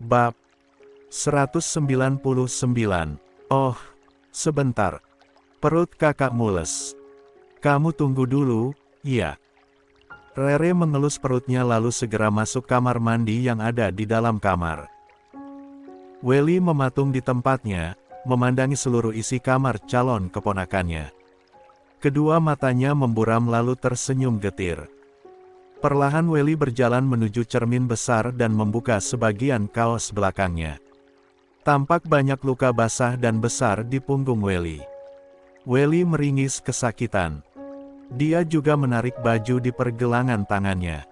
Bab 199. Oh, sebentar. Perut kakak mules. Kamu tunggu dulu, iya. Rere mengelus perutnya lalu segera masuk kamar mandi yang ada di dalam kamar. Welly mematung di tempatnya, memandangi seluruh isi kamar calon keponakannya. Kedua matanya memburam lalu tersenyum getir. Perlahan Welly berjalan menuju cermin besar dan membuka sebagian kaos belakangnya. Tampak banyak luka basah dan besar di punggung Welly. Welly meringis kesakitan. Dia juga menarik baju di pergelangan tangannya.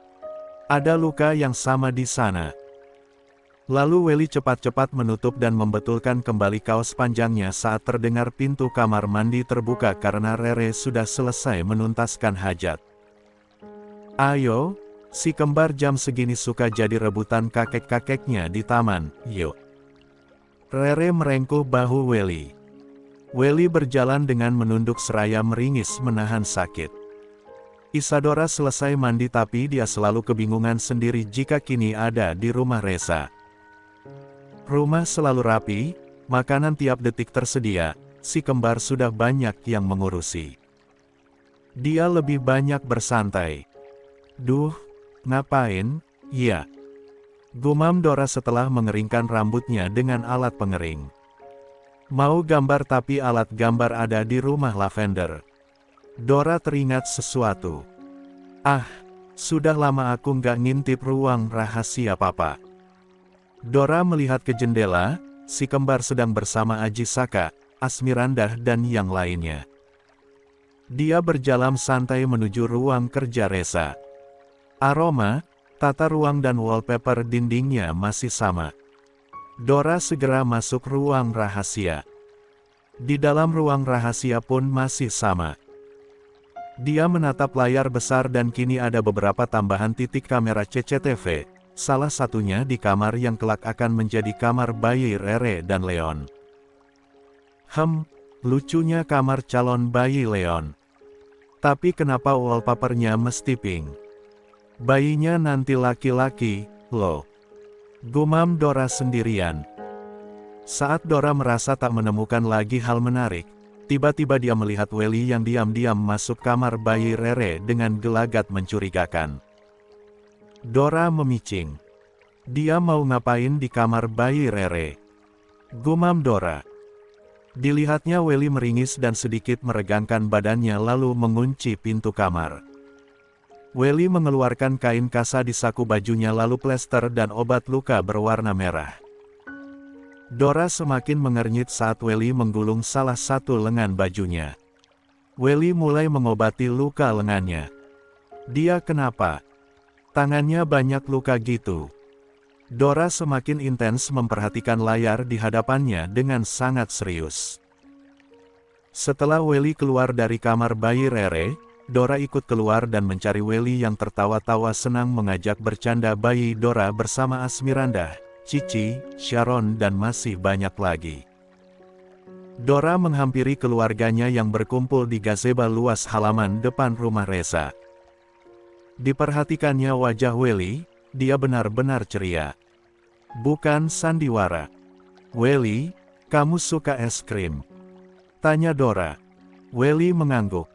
Ada luka yang sama di sana. Lalu Welly cepat-cepat menutup dan membetulkan kembali kaos panjangnya saat terdengar pintu kamar mandi terbuka karena Rere sudah selesai menuntaskan hajat. Ayo, si kembar jam segini suka jadi rebutan kakek-kakeknya di taman, yuk. Rere merengkuh bahu Welly. Welly berjalan dengan menunduk seraya meringis menahan sakit. Isadora selesai mandi tapi dia selalu kebingungan sendiri jika kini ada di rumah Reza. Rumah selalu rapi, makanan tiap detik tersedia, si kembar sudah banyak yang mengurusi. Dia lebih banyak bersantai. Duh, ngapain, ya? Gumam Dora setelah mengeringkan rambutnya dengan alat pengering. Mau gambar tapi alat gambar ada di rumah Lavender. Dora teringat sesuatu. Ah, sudah lama aku nggak ngintip ruang rahasia papa. Dora melihat ke jendela, si kembar sedang bersama Aji Saka, Asmirandah dan yang lainnya. Dia berjalan santai menuju ruang kerja Reza. Aroma, tata ruang dan wallpaper dindingnya masih sama. Dora segera masuk ruang rahasia. Di dalam ruang rahasia pun masih sama. Dia menatap layar besar dan kini ada beberapa tambahan titik kamera CCTV, salah satunya di kamar yang kelak akan menjadi kamar bayi Rere dan Leon. Lucunya kamar calon bayi Leon. Tapi kenapa wallpapernya mesti pink? Bayinya nanti laki-laki, loh. Gumam Dora sendirian. Saat Dora merasa tak menemukan lagi hal menarik, tiba-tiba dia melihat Welly yang diam-diam masuk kamar bayi Rere dengan gelagat mencurigakan. Dora memicing. Dia mau ngapain di kamar bayi Rere? Gumam Dora. Dilihatnya Welly meringis dan sedikit meregangkan badannya lalu mengunci pintu kamar. Welly mengeluarkan kain kasa di saku bajunya lalu plester dan obat luka berwarna merah. Dora semakin mengernyit saat Welly menggulung salah satu lengan bajunya. Welly mulai mengobati luka lengannya. Dia kenapa? Tangannya banyak luka gitu. Dora semakin intens memperhatikan layar di hadapannya dengan sangat serius. Setelah Welly keluar dari kamar bayi Rere, Dora ikut keluar dan mencari Welly yang tertawa-tawa senang mengajak bercanda bayi Dora bersama Asmirandah, Cici, Sharon dan masih banyak lagi. Dora menghampiri keluarganya yang berkumpul di gazebo luas halaman depan rumah Reza. Diperhatikannya wajah Welly, dia benar-benar ceria. Bukan sandiwara. Welly, kamu suka es krim? Tanya Dora. Welly mengangguk.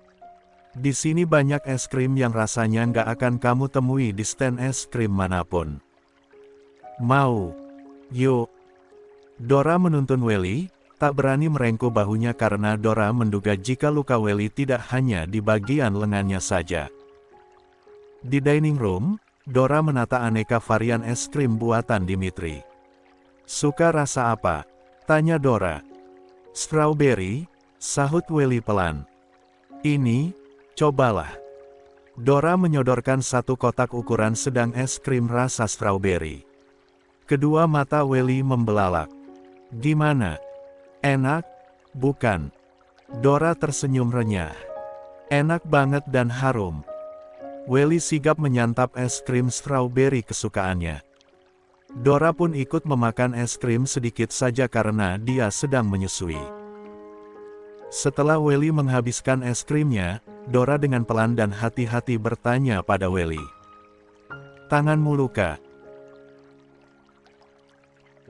Di sini banyak es krim yang rasanya nggak akan kamu temui di stand es krim manapun. Mau? Yuk. Dora menuntun Welly, tak berani merengkuh bahunya karena Dora menduga jika luka Welly tidak hanya di bagian lengannya saja. Di dining room, Dora menata aneka varian es krim buatan Dimitri. Suka rasa apa? Tanya Dora. Strawberry, sahut Welly pelan. Ini, cobalah. Dora menyodorkan satu kotak ukuran sedang es krim rasa strawberry. Kedua mata Welly membelalak. Gimana? Enak? Bukan. Dora tersenyum renyah. Enak banget dan harum. Welly sigap menyantap es krim strawberry kesukaannya. Dora pun ikut memakan es krim sedikit saja karena dia sedang menyusui. Setelah Welly menghabiskan es krimnya, Dora dengan pelan dan hati-hati bertanya pada Welly. Tanganmu luka?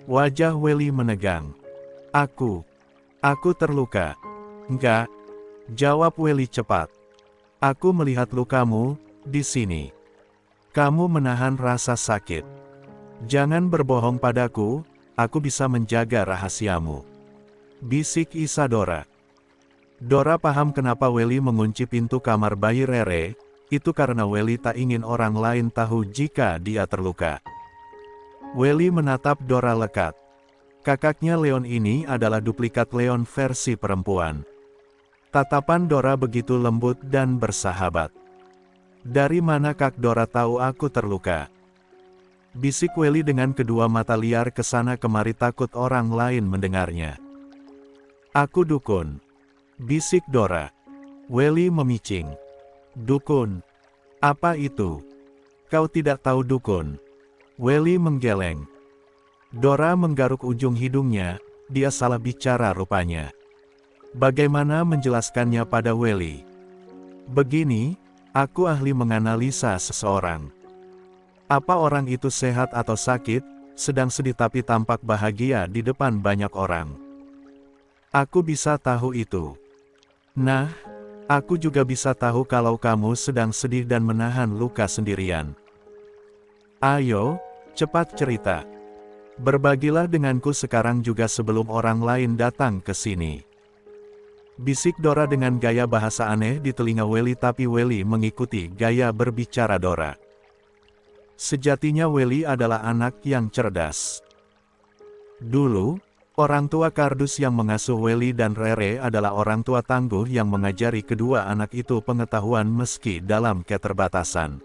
Wajah Welly menegang. Aku terluka. Enggak, jawab Welly cepat. Aku melihat lukamu, di sini. Kamu menahan rasa sakit. Jangan berbohong padaku, aku bisa menjaga rahasiamu. Bisik Isadora. Dora paham kenapa Welly mengunci pintu kamar bayi Rere, itu karena Welly tak ingin orang lain tahu jika dia terluka. Welly menatap Dora lekat. Kakaknya Leon ini adalah duplikat Leon versi perempuan. Tatapan Dora begitu lembut dan bersahabat. Dari mana Kak Dora tahu aku terluka? Bisik Welly dengan kedua mata liar kesana kemari takut orang lain mendengarnya. Aku dukun. Bisik Dora. Welly memicing. Dukun. Apa itu? Kau tidak tahu dukun? Welly menggeleng. Dora menggaruk ujung hidungnya, dia salah bicara rupanya. Bagaimana menjelaskannya pada Welly? Begini, aku ahli menganalisa seseorang. Apa orang itu sehat atau sakit, sedang sedih tapi tampak bahagia di depan banyak orang. Aku bisa tahu itu. Nah, aku juga bisa tahu kalau kamu sedang sedih dan menahan luka sendirian. Ayo, cepat cerita. Berbagilah denganku sekarang juga sebelum orang lain datang ke sini. Bisik Dora dengan gaya bahasa aneh di telinga Welly tapi Welly mengikuti gaya berbicara Dora. Sejatinya Welly adalah anak yang cerdas. Dulu, orang tua kardus yang mengasuh Welly dan Rere adalah orang tua tangguh yang mengajari kedua anak itu pengetahuan meski dalam keterbatasan.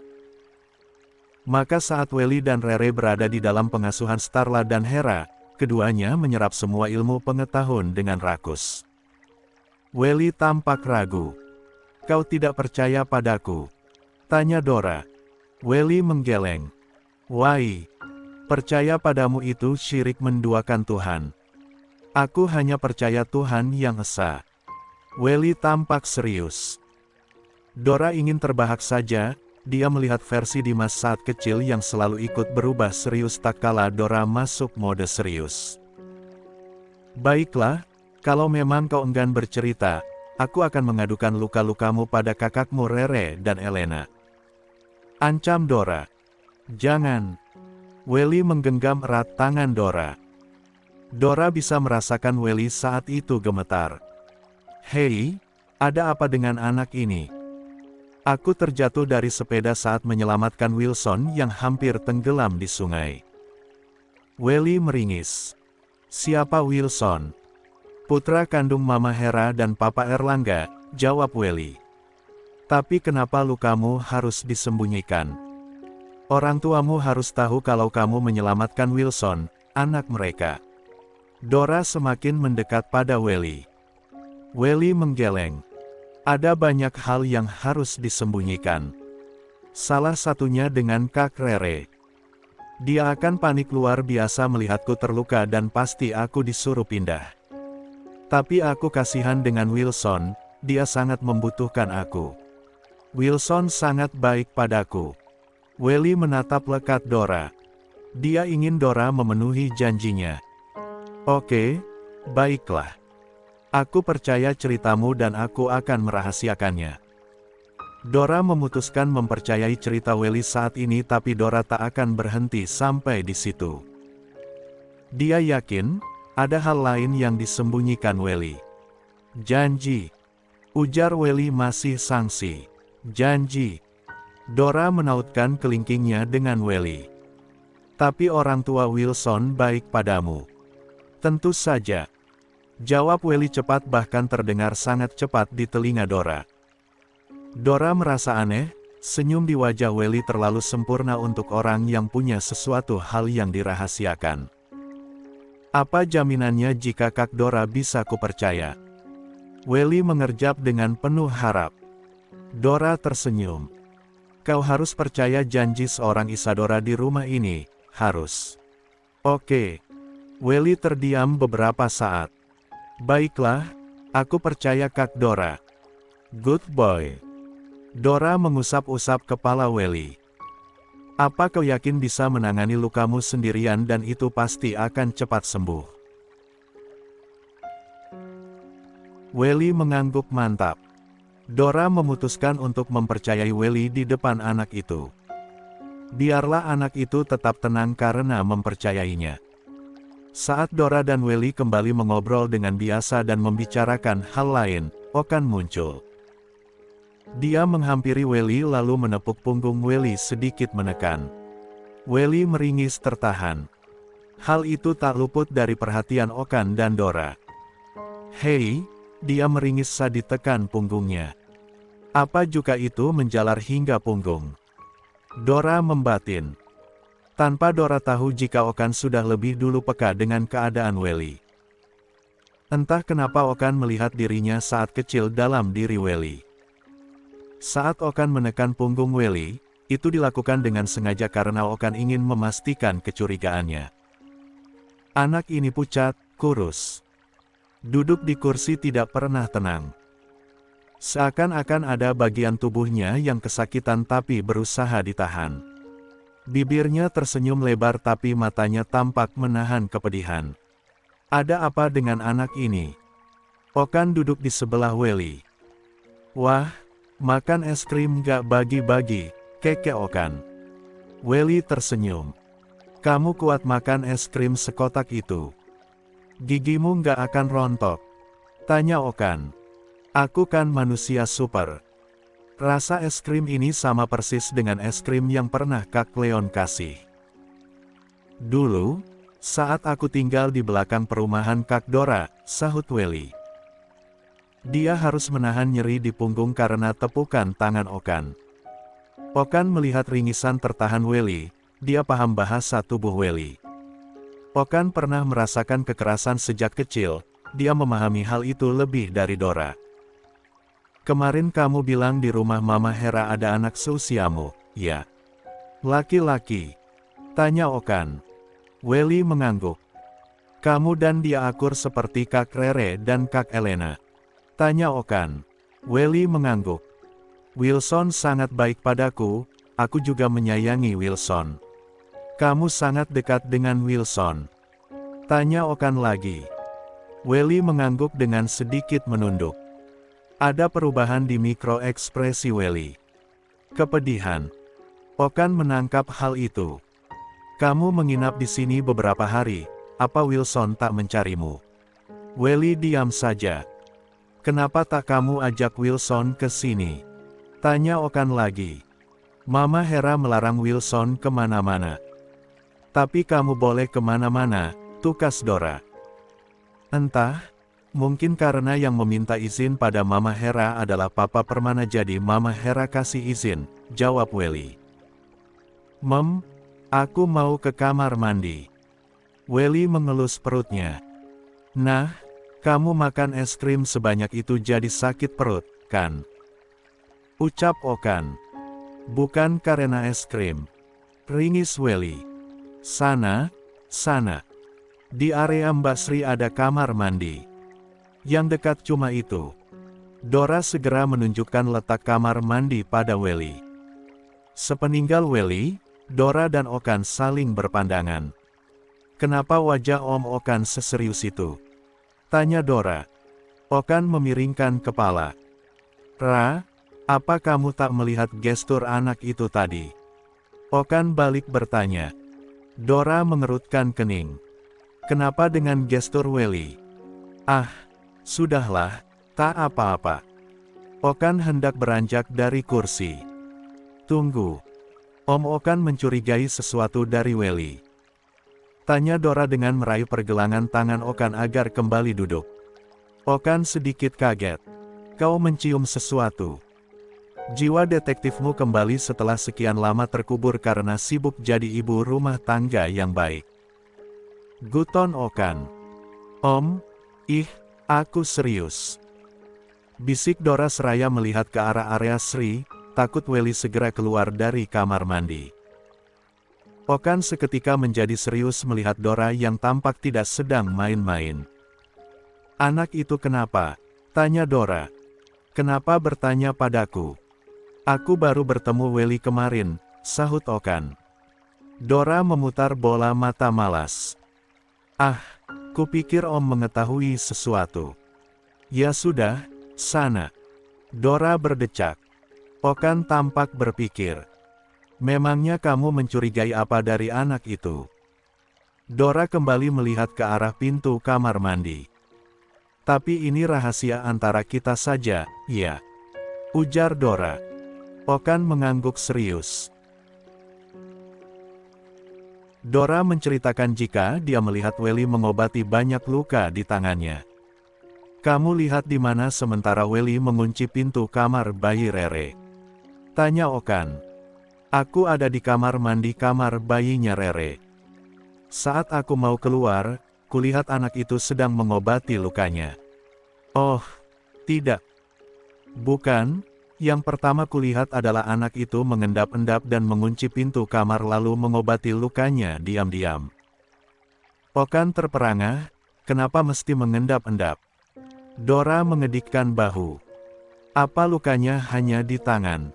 Maka saat Welly dan Rere berada di dalam pengasuhan Starla dan Hera, keduanya menyerap semua ilmu pengetahuan dengan rakus. Welly tampak ragu. Kau tidak percaya padaku? Tanya Dora. Welly menggeleng. Why? Percaya padamu itu syirik menduakan Tuhan. Aku hanya percaya Tuhan yang esa. Welly tampak serius. Dora ingin terbahak saja. Dia melihat versi Dimas saat kecil yang selalu ikut berubah serius tak kala Dora masuk mode serius. Baiklah, kalau memang kau enggan bercerita, aku akan mengadukan luka-lukamu pada kakakmu Rere dan Elena. Ancam Dora. Jangan. Welly menggenggam erat tangan Dora. Dora bisa merasakan Welly saat itu gemetar. Hei, ada apa dengan anak ini? Aku terjatuh dari sepeda saat menyelamatkan Wilson yang hampir tenggelam di sungai. Welly meringis. Siapa Wilson? Putra kandung Mama Hera dan Papa Erlangga, jawab Welly. Tapi kenapa lukamu harus disembunyikan? Orang tuamu harus tahu kalau kamu menyelamatkan Wilson, anak mereka. Dora semakin mendekat pada Welly. Welly menggeleng. Ada banyak hal yang harus disembunyikan. Salah satunya dengan Kak Rere. Dia akan panik luar biasa melihatku terluka dan pasti aku disuruh pindah. Tapi aku kasihan dengan Wilson, dia sangat membutuhkan aku. Wilson sangat baik padaku. Welly menatap lekat Dora. Dia ingin Dora memenuhi janjinya. Oke, baiklah. Aku percaya ceritamu dan aku akan merahasiakannya. Dora memutuskan mempercayai cerita Welly saat ini tapi Dora tak akan berhenti sampai di situ. Dia yakin, ada hal lain yang disembunyikan Welly. Janji. Ujar Welly masih sangsi. Janji. Dora menautkan kelingkingnya dengan Welly. Tapi orang tua Wilson baik padamu. Tentu saja. Jawab Welly cepat bahkan terdengar sangat cepat di telinga Dora. Dora merasa aneh, senyum di wajah Welly terlalu sempurna untuk orang yang punya sesuatu hal yang dirahasiakan. Apa jaminannya jika Kak Dora bisa kupercaya? Welly mengerjap dengan penuh harap. Dora tersenyum. Kau harus percaya janji seorang Isadora di rumah ini, harus. Oke. Welly terdiam beberapa saat. Baiklah, aku percaya Kak Dora. Good boy. Dora mengusap-usap kepala Welly. Apa kau yakin bisa menangani lukamu sendirian dan itu pasti akan cepat sembuh? Welly mengangguk mantap. Dora memutuskan untuk mempercayai Welly di depan anak itu. Biarlah anak itu tetap tenang karena mempercayainya. Saat Dora dan Welly kembali mengobrol dengan biasa dan membicarakan hal lain, Okan muncul. Dia menghampiri Welly lalu menepuk punggung Welly sedikit menekan. Welly meringis tertahan. Hal itu tak luput dari perhatian Okan dan Dora. "Hei," dia meringis saat ditekan punggungnya. Apa juga itu menjalar hingga punggung? Dora membatin. Tanpa Dora tahu jika Okan sudah lebih dulu peka dengan keadaan Welly. Entah kenapa Okan melihat dirinya saat kecil dalam diri Welly. Saat Okan menekan punggung Welly, itu dilakukan dengan sengaja karena Okan ingin memastikan kecurigaannya. Anak ini pucat, kurus. Duduk di kursi tidak pernah tenang. Seakan-akan ada bagian tubuhnya yang kesakitan tapi berusaha ditahan. Bibirnya tersenyum lebar tapi matanya tampak menahan kepedihan. Ada apa dengan anak ini? Okan duduk di sebelah Welly. "Wah, makan es krim gak bagi-bagi," keke Okan. Welly tersenyum. "Kamu kuat makan es krim sekotak itu? Gigimu gak akan rontok?" tanya Okan. "Aku kan manusia super. Rasa es krim ini sama persis dengan es krim yang pernah Kak Leon kasih. Dulu, saat aku tinggal di belakang perumahan Kak Dora," sahut Welly. Dia harus menahan nyeri di punggung karena tepukan tangan Okan. Okan melihat ringisan tertahan Welly, dia paham bahasa tubuh Welly. Okan pernah merasakan kekerasan sejak kecil, dia memahami hal itu lebih dari Dora. "Kemarin kamu bilang di rumah Mama Hera ada anak seusiamu, ya? Laki-laki?" tanya Okan. Welly mengangguk. "Kamu dan dia akur seperti Kak Rere dan Kak Elena?" tanya Okan. Welly mengangguk. "Wilson sangat baik padaku, aku juga menyayangi Wilson." "Kamu sangat dekat dengan Wilson?" tanya Okan lagi. Welly mengangguk dengan sedikit menunduk. Ada perubahan di mikro ekspresi Welly. Kepedihan. Okan menangkap hal itu. "Kamu menginap di sini beberapa hari, apa Wilson tak mencarimu?" Welly diam saja. "Kenapa tak kamu ajak Wilson ke sini?" tanya Okan lagi. "Mama Hera melarang Wilson kemana-mana." "Tapi kamu boleh kemana-mana," tukas Dora. "Entah. Mungkin karena yang meminta izin pada Mama Hera adalah Papa Permana jadi Mama Hera kasih izin," jawab Welly. Aku mau ke kamar mandi." Welly mengelus perutnya. "Nah, kamu makan es krim sebanyak itu jadi sakit perut, kan?" ucap Okan. "Bukan karena es krim," ringis Welly. Sana. Di area Mbak Sri ada kamar mandi. Yang dekat cuma itu." Dora segera menunjukkan letak kamar mandi pada Welly. Sepeninggal Welly, Dora dan Okan saling berpandangan. "Kenapa wajah Om Okan seserius itu?" tanya Dora. Okan memiringkan kepala. "Ra, apa kamu tak melihat gestur anak itu tadi?" Okan balik bertanya. Dora mengerutkan kening. "Kenapa dengan gestur Welly?" "Ah, sudahlah, tak apa-apa." Okan hendak beranjak dari kursi. "Tunggu." Om Okan mencurigai sesuatu dari Welly. Tanya Dora dengan meraih pergelangan tangan Okan agar kembali duduk. Okan sedikit kaget. "Kau mencium sesuatu?" "Jiwa detektifmu kembali setelah sekian lama terkubur karena sibuk jadi ibu rumah tangga yang baik," guton Okan. "Om, aku serius," bisik Dora seraya melihat ke arah area Sri, takut Welly segera keluar dari kamar mandi. Okan seketika menjadi serius melihat Dora yang tampak tidak sedang main-main. "Anak itu kenapa?" tanya Dora. "Kenapa bertanya padaku? Aku baru bertemu Welly kemarin," sahut Okan. Dora memutar bola mata malas. Ah, kupikir Om mengetahui sesuatu. Ya sudah, sana. Dora berdecak. Okan tampak berpikir. Memangnya kamu mencurigai apa dari anak itu? Dora kembali melihat ke arah pintu kamar mandi. Tapi ini rahasia antara kita saja, ya. Ujar Dora. Okan mengangguk serius. Dora menceritakan jika dia melihat Welly mengobati banyak luka di tangannya. Kamu lihat di mana sementara Welly mengunci pintu kamar bayi Rere? Tanya Okan. Aku ada di kamar mandi kamar bayinya Rere. Saat aku mau keluar, kulihat anak itu sedang mengobati lukanya. Oh, tidak. Bukan, yang pertama kulihat adalah anak itu mengendap-endap dan mengunci pintu kamar lalu mengobati lukanya diam-diam. Okan terperangah, kenapa mesti mengendap-endap? Dora mengedikkan bahu. Apa lukanya hanya di tangan?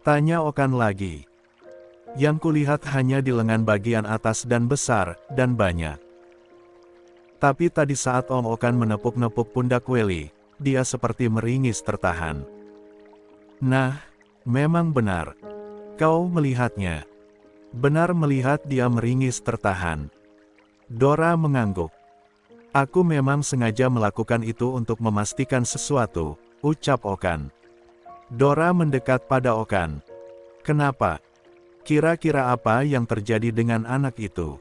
Tanya Okan lagi. Yang kulihat hanya di lengan bagian atas dan besar, dan banyak. Tapi tadi saat Om Okan menepuk-nepuk pundak Welly, dia seperti meringis tertahan. Nah, memang benar. Kau melihatnya. Benar melihat dia meringis tertahan. Dora mengangguk. Aku memang sengaja melakukan itu untuk memastikan sesuatu, ucap Okan. Dora mendekat pada Okan. Kenapa? Kira-kira apa yang terjadi dengan anak itu?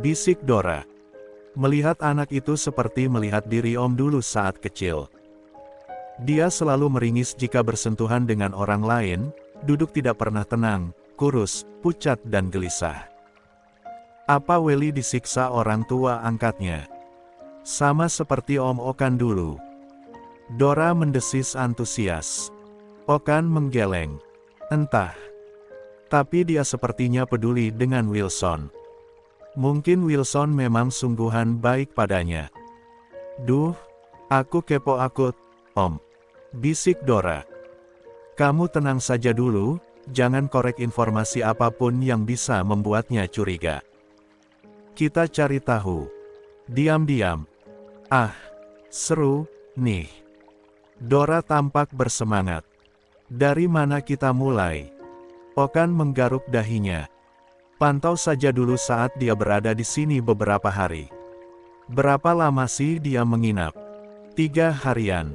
Bisik Dora. Melihat anak itu seperti melihat diri Om dulu saat kecil. Dia selalu meringis jika bersentuhan dengan orang lain, duduk tidak pernah tenang, kurus, pucat dan gelisah. Apa Welly disiksa orang tua angkatnya? Sama seperti Om Okan dulu. Dora mendesis antusias. Okan menggeleng. Entah. Tapi dia sepertinya peduli dengan Wilson. Mungkin Wilson memang sungguhan baik padanya. Duh, aku kepo akut, Om. Bisik Dora. Kamu tenang saja dulu, jangan korek informasi apapun yang bisa membuatnya curiga. Kita cari tahu. Diam-diam. Ah, seru, nih. Dora tampak bersemangat. Dari mana kita mulai? Okan menggaruk dahinya. Pantau saja dulu saat dia berada di sini beberapa hari. Berapa lama sih dia menginap? 3 harian.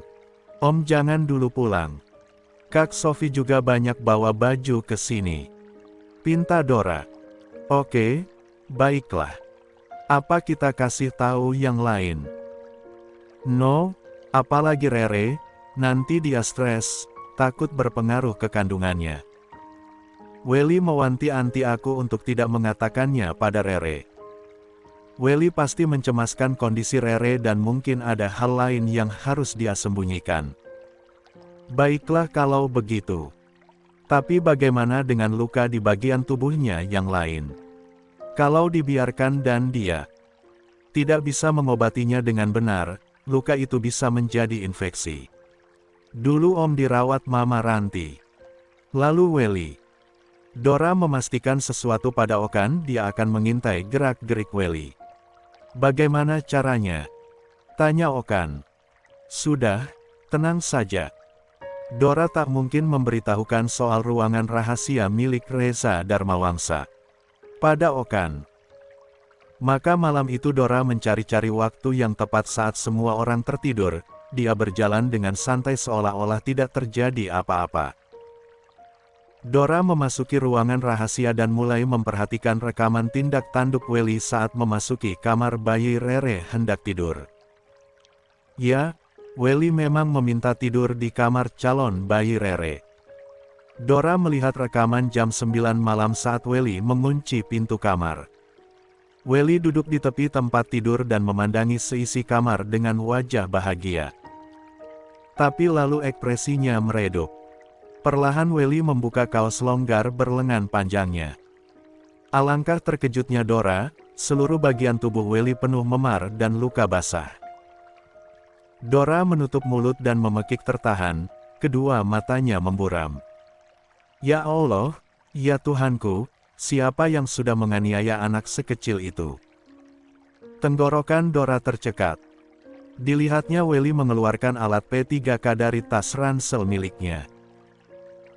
Om jangan dulu pulang. Kak Sophie juga banyak bawa baju ke sini. Pinta Dora. Oke, baiklah. Apa kita kasih tahu yang lain? No, apalagi Rere, nanti dia stres, takut berpengaruh ke kandungannya. Welly mewanti-wanti aku untuk tidak mengatakannya pada Rere. Welly pasti mencemaskan kondisi Rere dan mungkin ada hal lain yang harus dia sembunyikan. Baiklah kalau begitu. Tapi bagaimana dengan luka di bagian tubuhnya yang lain? Kalau dibiarkan dan dia tidak bisa mengobatinya dengan benar, luka itu bisa menjadi infeksi. Dulu Om dirawat Mama Ranti. Lalu Welly. Dora memastikan sesuatu pada Okan, dia akan mengintai gerak-gerik Welly. Bagaimana caranya? Tanya Okan. Sudah, tenang saja. Dora tak mungkin memberitahukan soal ruangan rahasia milik Reza Dharmawangsa pada Okan. Maka malam itu Dora mencari-cari waktu yang tepat saat semua orang tertidur, dia berjalan dengan santai seolah-olah tidak terjadi apa-apa. Dora memasuki ruangan rahasia dan mulai memperhatikan rekaman tindak tanduk Welly saat memasuki kamar bayi Rere hendak tidur. Ya, Welly memang meminta tidur di kamar calon bayi Rere. Dora melihat rekaman jam 9 malam saat Welly mengunci pintu kamar. Welly duduk di tepi tempat tidur dan memandangi seisi kamar dengan wajah bahagia. Tapi lalu ekspresinya meredup. Perlahan Welly membuka kaos longgar berlengan panjangnya. Alangkah terkejutnya Dora, seluruh bagian tubuh Welly penuh memar dan luka basah. Dora menutup mulut dan memekik tertahan, kedua matanya memburam. Ya Allah, ya Tuhanku, Siapa yang sudah menganiaya anak sekecil itu? Tenggorokan Dora tercekat. Dilihatnya Welly mengeluarkan alat P3K dari tas ransel miliknya.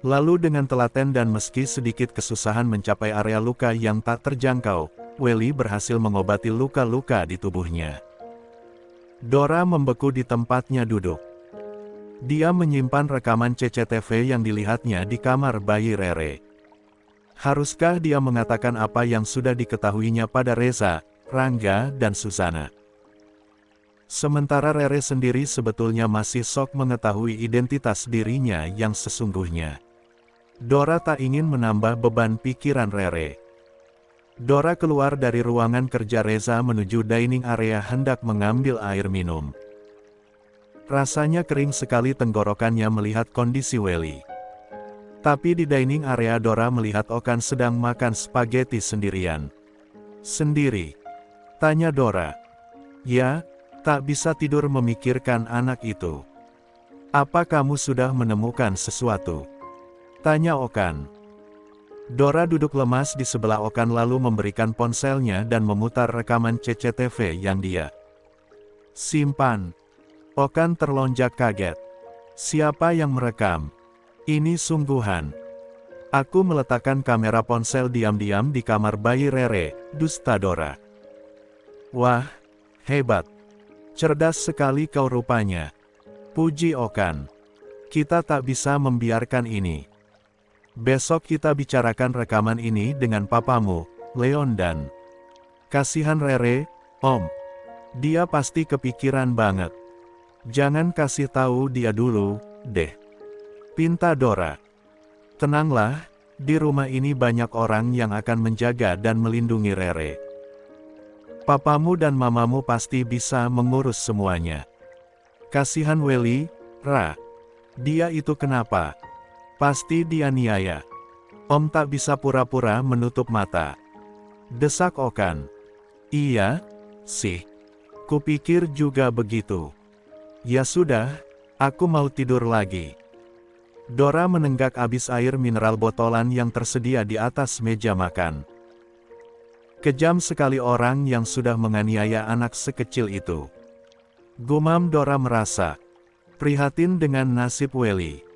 Lalu dengan telaten dan meski sedikit kesusahan mencapai area luka yang tak terjangkau, Welly berhasil mengobati luka-luka di tubuhnya. Dora membeku di tempatnya duduk. Dia menyimpan rekaman CCTV yang dilihatnya di kamar bayi Rere. Haruskah dia mengatakan apa yang sudah diketahuinya pada Reza, Rangga, dan Susana? Sementara Rere sendiri sebetulnya masih shock mengetahui identitas dirinya yang sesungguhnya. Dora tak ingin menambah beban pikiran Rere. Dora keluar dari ruangan kerja Reza menuju dining area hendak mengambil air minum. Rasanya kering sekali tenggorokannya melihat kondisi Welly. Tapi di dining area Dora melihat Okan sedang makan spaghetti sendirian. Sendiri? Tanya Dora. Ya, tak bisa tidur memikirkan anak itu. Apa kamu sudah menemukan sesuatu? Tanya Okan. Dora duduk lemas di sebelah Okan lalu memberikan ponselnya dan memutar rekaman CCTV yang dia simpan. Okan terlonjak kaget. Siapa yang merekam? Ini sungguhan. Aku meletakkan kamera ponsel diam-diam di kamar bayi Rere, dusta Dora. Wah, hebat. Cerdas sekali kau rupanya. Puji Okan. Kita tak bisa membiarkan ini. Besok kita bicarakan rekaman ini dengan papamu, Leon dan... Kasihan Rere, Om. Dia pasti kepikiran banget. Jangan kasih tahu dia dulu, deh. Pinta Dora. Tenanglah, di rumah ini banyak orang yang akan menjaga dan melindungi Rere. Papamu dan mamamu pasti bisa mengurus semuanya. Kasihan Welly, Ra. Dia itu kenapa? Pasti dianiaya. Om tak bisa pura-pura menutup mata. Desak Okan. Iya, sih. Kupikir juga begitu. Ya sudah, aku mau tidur lagi. Dora menenggak habis air mineral botolan yang tersedia di atas meja makan. Kejam sekali orang yang sudah menganiaya anak sekecil itu. Gumam Dora merasa prihatin dengan nasib Welly.